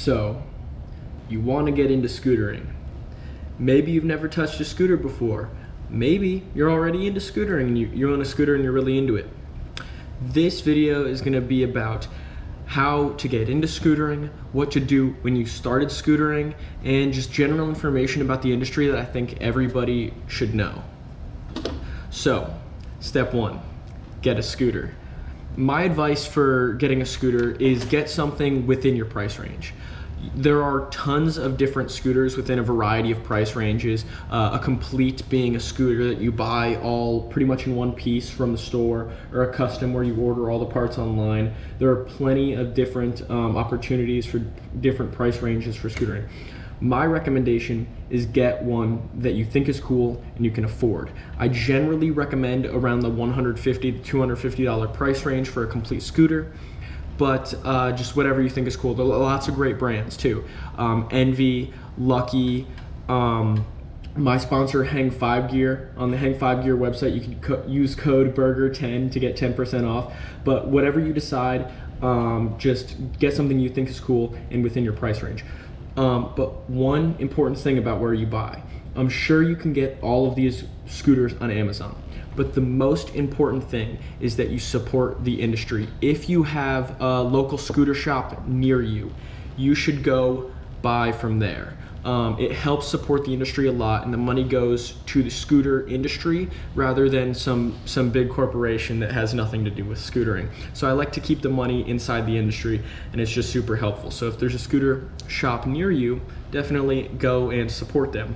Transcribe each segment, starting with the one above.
So, you want to get into scootering. Maybe you've never touched a scooter before. Maybe you're already into scootering and you own a scooter and you're really into it. This video is going to be about how to get into scootering, what to do when you started scootering, and just general information about the industry that I think everybody should know. So, step one, get a scooter. My advice for getting a scooter is get something within your price range. There are tons of different scooters within a variety of price ranges. A complete being a scooter that you buy all pretty much in one piece from the store, or a custom where you order all the parts online. There are plenty of different opportunities for different price ranges for scootering. My recommendation is get one that you think is cool and you can afford. I generally recommend around the $150 to $250 price range for a complete scooter, but just whatever you think is cool. There are lots of great brands too. Envy, Lucky, my sponsor Hang 5 Gear. On the Hang 5 Gear website, you can use code BURGER10 to get 10% off. But whatever you decide, just get something you think is cool and within your price range. But one important thing about where you buy. I'm sure you can get all of these scooters on Amazon, but the most important thing is that you support the industry. If you have a local scooter shop near you, you should go buy from there. It helps support the industry a lot, and the money goes to the scooter industry rather than some big corporation that has nothing to do with scootering. So I like to keep the money inside the industry, and it's just super helpful. So if there's a scooter shop near you, definitely go and support them.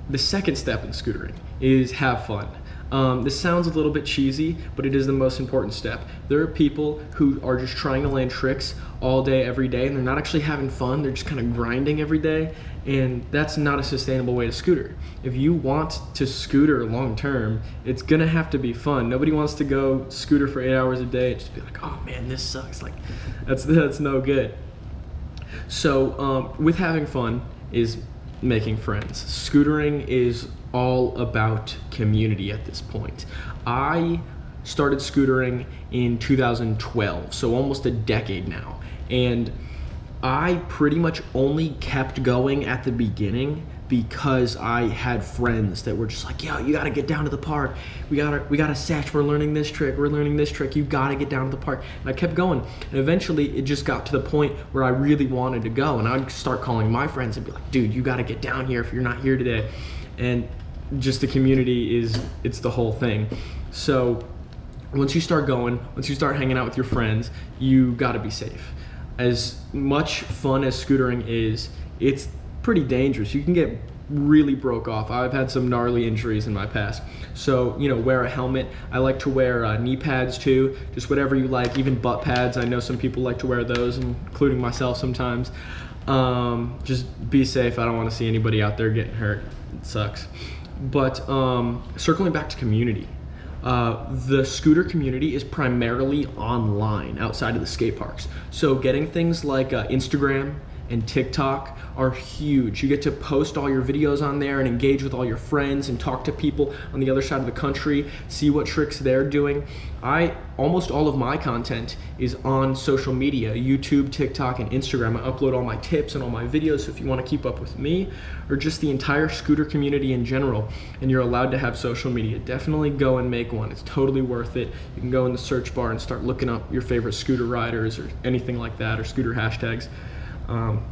The second step in scootering is have fun. This sounds a little bit cheesy, but it is the most important step. There are people who are just trying to land tricks all day, every day, and they're not actually having fun. They're just kind of grinding every day, and that's not a sustainable way to scooter. If you want to scooter long term, it's gonna have to be fun. Nobody wants to go scooter for 8 hours a day and just be like, oh man, this sucks. Like, that's no good. So with having fun is making friends. Scootering is all about community at this point. I started scootering in 2012, so almost a decade now, and I pretty much only kept going at the beginning because I had friends that were just like, yo, you gotta get down to the park. We gotta sesh, we're learning this trick, you gotta get down to the park. And I kept going, and eventually it just got to the point where I really wanted to go, and I'd start calling my friends and be like, dude, you gotta get down here if you're not here today. And just the community it's the whole thing. So once you start going, once you start hanging out with your friends, you gotta be safe. As much fun as scootering is, it's pretty dangerous. You can get really broke off. I've had some gnarly injuries in my past. So, wear a helmet. I like to wear knee pads too, just whatever you like, even butt pads. I know some people like to wear those, including myself sometimes. Just be safe. I don't want to see anybody out there getting hurt. It sucks. But circling back to community, the scooter community is primarily online outside of the skate parks. So getting things like Instagram and TikTok are huge. You get to post all your videos on there and engage with all your friends and talk to people on the other side of the country, see what tricks they're doing. Almost all of my content is on social media, YouTube, TikTok, and Instagram. I upload all my tips and all my videos, so if you want to keep up with me or just the entire scooter community in general, and you're allowed to have social media, definitely go and make one. It's totally worth it. You can go in the search bar and start looking up your favorite scooter riders or anything like that, or scooter hashtags.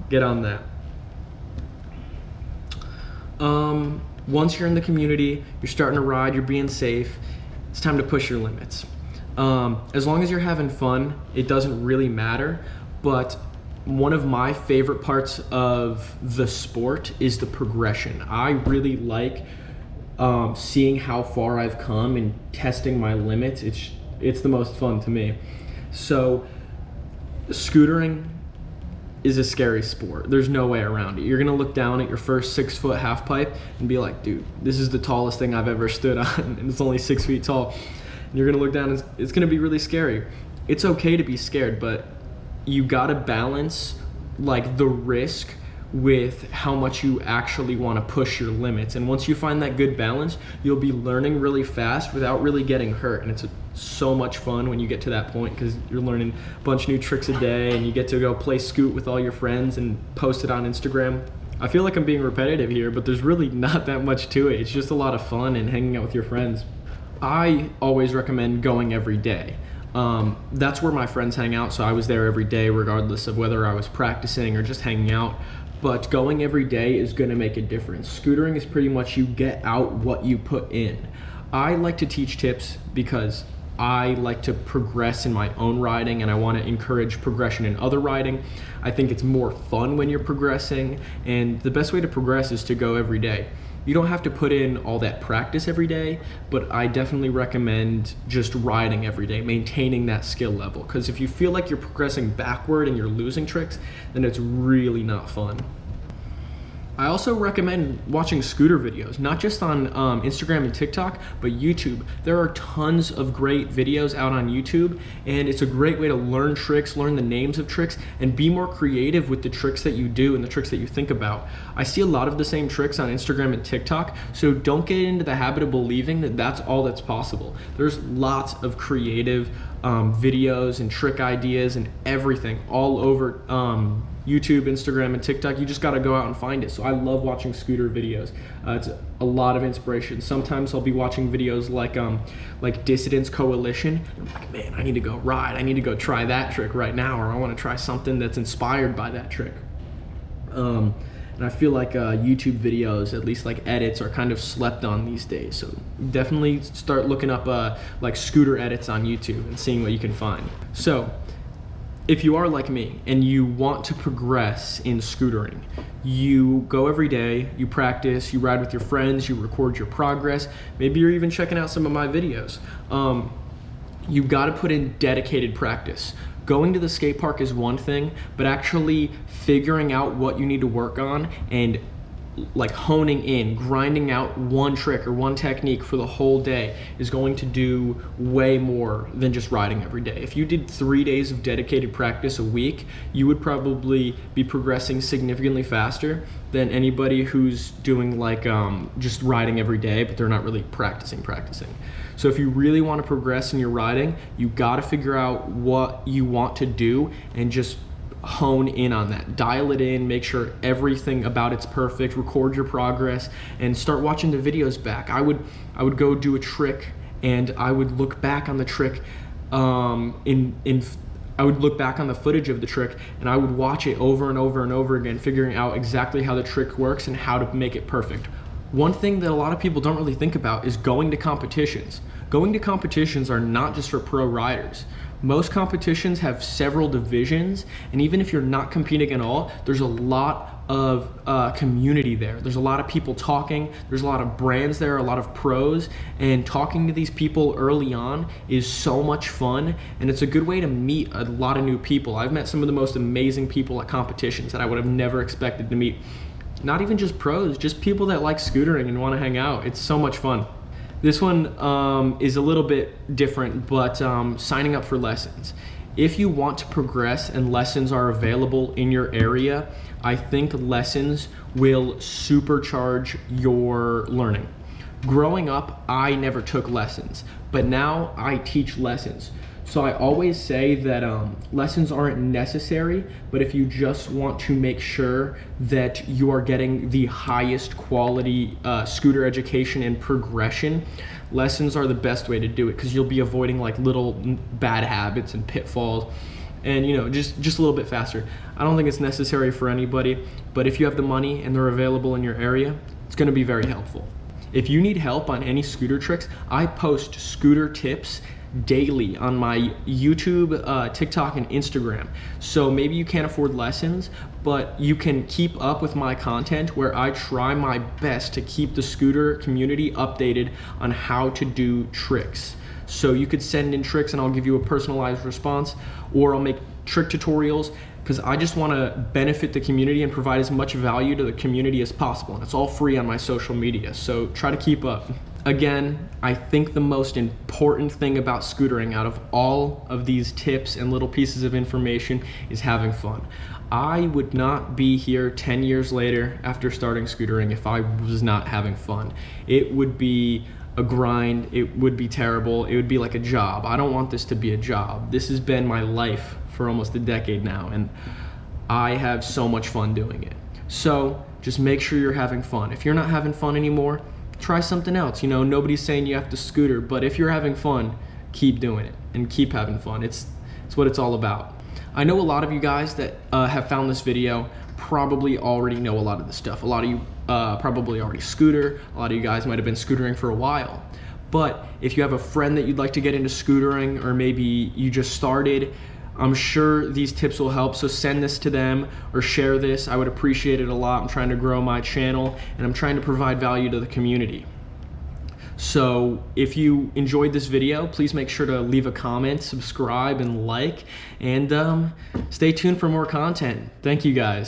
Get on that. Once you're in the community, you're starting to ride, you're being safe, it's time to push your limits. As long as you're having fun, it doesn't really matter, but one of my favorite parts of the sport is the progression. I really like seeing how far I've come and testing my limits. It's the most fun to me. So scootering is a scary sport. There's no way around it. You're gonna look down at your first 6-foot half pipe and be like, dude, this is the tallest thing I've ever stood on, and it's only 6 feet tall. And you're gonna look down and it's gonna be really scary. It's okay to be scared, but you gotta balance like the risk with how much you actually wanna push your limits. And once you find that good balance, you'll be learning really fast without really getting hurt. And so much fun when you get to that point, because you're learning a bunch of new tricks a day, and you get to go play scoot with all your friends and post it on Instagram. I feel like I'm being repetitive here, but there's really not that much to it. It's just a lot of fun and hanging out with your friends. I always recommend going every day. That's where my friends hang out, so I was there every day regardless of whether I was practicing or just hanging out. But going every day is going to make a difference. Scootering is pretty much you get out what you put in. I like to teach tips because I like to progress in my own riding, and I want to encourage progression in other riding. I think it's more fun when you're progressing, and the best way to progress is to go every day. You don't have to put in all that practice every day, but I definitely recommend just riding every day, maintaining that skill level. Because if you feel like you're progressing backward and you're losing tricks, then it's really not fun. I also recommend watching scooter videos, not just on Instagram and TikTok, but YouTube. There are tons of great videos out on YouTube, and it's a great way to learn tricks, learn the names of tricks, and be more creative with the tricks that you do and the tricks that you think about. I see a lot of the same tricks on Instagram and TikTok, so don't get into the habit of believing that that's all that's possible. There's lots of creative videos and trick ideas and everything all over YouTube, Instagram, and TikTok. You just got to go out and find it. So I love watching scooter videos. It's a lot of inspiration. Sometimes I'll be watching videos like Dissidence Coalition. I'm like, man, I need to go ride. I need to go try that trick right now, or I want to try something that's inspired by that trick. And I feel like YouTube videos, at least like edits, are kind of slept on these days. So definitely start looking up like scooter edits on YouTube and seeing what you can find. So if you are like me and you want to progress in scootering, you go every day, you practice, you ride with your friends, you record your progress. Maybe you're even checking out some of my videos. You got to put in dedicated practice. Going to the skate park is one thing, but actually figuring out what you need to work on and like honing in, grinding out one trick or one technique for the whole day is going to do way more than just riding every day. If you did 3 days of dedicated practice a week, you would probably be progressing significantly faster than anybody who's doing like just riding every day, but they're not really practicing. So if you really want to progress in your riding, you got to figure out what you want to do and just hone in on that, dial it in, make sure everything about it's perfect, record your progress, and start watching the videos back. I would go do a trick, and I would look back on the trick I would look back on the footage of the trick, and I would watch it over and over and over again, figuring out exactly how the trick works and how to make it perfect. One thing that a lot of people don't really think about is going to competitions. Going to competitions are not just for pro riders. Most competitions have several divisions, and even if you're not competing at all, there's a lot of community there. There's a lot of people talking, there's a lot of brands there, a lot of pros, and talking to these people early on is so much fun, and it's a good way to meet a lot of new people. I've met some of the most amazing people at competitions that I would have never expected to meet. Not even just pros, just people that like scootering and want to hang out. It's so much fun. This one is a little bit different, but signing up for lessons. If you want to progress and lessons are available in your area, I think lessons will supercharge your learning. Growing up, I never took lessons, but now I teach lessons. So I always say that lessons aren't necessary, but if you just want to make sure that you are getting the highest quality scooter education and progression, lessons are the best way to do it, because you'll be avoiding like little bad habits and pitfalls, and just a little bit faster. I don't think it's necessary for anybody, but if you have the money and they're available in your area, it's going to be very helpful. If you need help on any scooter tricks, I post scooter tips daily on my YouTube, TikTok, and Instagram. So maybe you can't afford lessons, but you can keep up with my content where I try my best to keep the scooter community updated on how to do tricks. So you could send in tricks and I'll give you a personalized response, or I'll make trick tutorials, because I just want to benefit the community and provide as much value to the community as possible. And it's all free on my social media, so try to keep up. Again, I think the most important thing about scootering out of all of these tips and little pieces of information is having fun. I would not be here 10 years later after starting scootering if I was not having fun. It would be a grind. It would be terrible. It would be like a job. I don't want this to be a job. This has been my life for almost a decade now, and I have so much fun doing it. So just make sure you're having fun. If you're not having fun anymore, try something else. You know, nobody's saying you have to scooter, but if you're having fun, keep doing it and keep having fun. It's what it's all about. I know a lot of you guys that have found this video probably already know a lot of this stuff. A lot of you probably already scooter. A lot of you guys might have been scootering for a while. But if you have a friend that you'd like to get into scootering, or maybe you just started, I'm sure these tips will help. So send this to them or share this. I would appreciate it a lot. I'm trying to grow my channel and I'm trying to provide value to the community. So if you enjoyed this video, please make sure to leave a comment, subscribe, and like, and stay tuned for more content. Thank you guys.